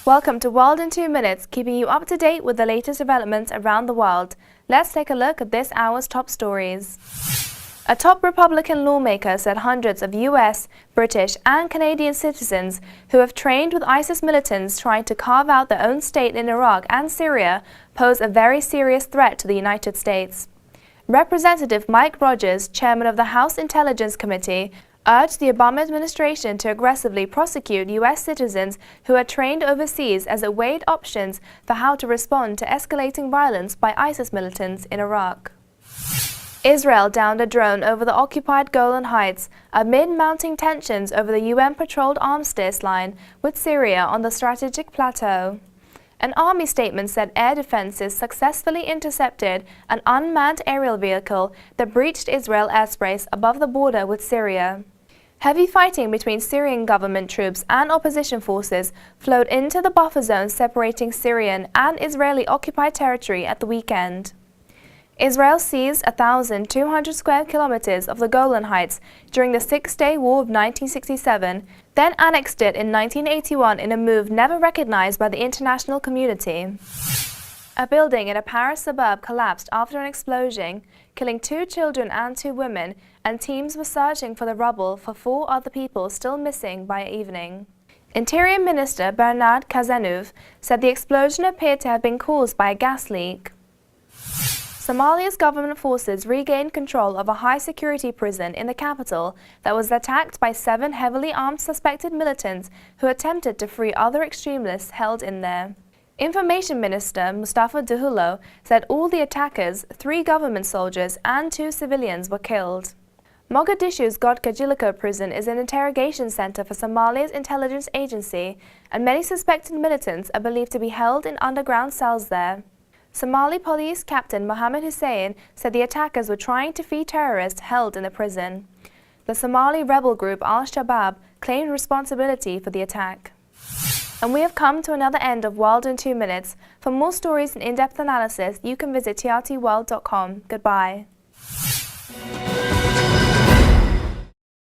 Welcome to World in 2 Minutes, keeping you up to date with the latest developments around the world. Let's take a look at this hour's top stories. A top Republican lawmaker said hundreds of US, British and Canadian citizens who have trained with ISIS militants trying to carve out their own state in Iraq and Syria pose a very serious threat to the United States. Representative Mike Rogers, chairman of the House Intelligence Committee, urged the Obama administration to aggressively prosecute U.S. citizens who are trained overseas as it weighed options for how to respond to escalating violence by ISIS militants in Iraq. Israel downed a drone over the occupied Golan Heights amid mounting tensions over the UN-patrolled armistice line with Syria on the strategic plateau. An army statement said air defenses successfully intercepted an unmanned aerial vehicle that breached Israel airspace above the border with Syria. Heavy fighting between Syrian government troops and opposition forces flowed into the buffer zone separating Syrian and Israeli-occupied territory at the weekend. Israel seized 1,200 square kilometers of the Golan Heights during the Six-Day War of 1967, then annexed it in 1981 in a move never recognized by the international community. A building in a Paris suburb collapsed after an explosion, killing 2 children and 2 women, and teams were searching for the rubble for 4 other people still missing by evening. Interior Minister Bernard Cazeneuve said the explosion appeared to have been caused by a gas leak. Somalia's government forces regained control of a high-security prison in the capital that was attacked by 7 heavily armed suspected militants who attempted to free other extremists held in there. Information Minister Mustafa Duhulo said all the attackers, 3 government soldiers and 2 civilians were killed. Mogadishu's Godkajilako prison is an interrogation center for Somalia's intelligence agency, and many suspected militants are believed to be held in underground cells there. Somali Police Captain Mohammed Hussein said the attackers were trying to free terrorists held in the prison. The Somali rebel group Al-Shabaab claimed responsibility for the attack. And we have come to another end of World in 2 Minutes. For more stories and in-depth analysis, you can visit trtworld.com. Goodbye.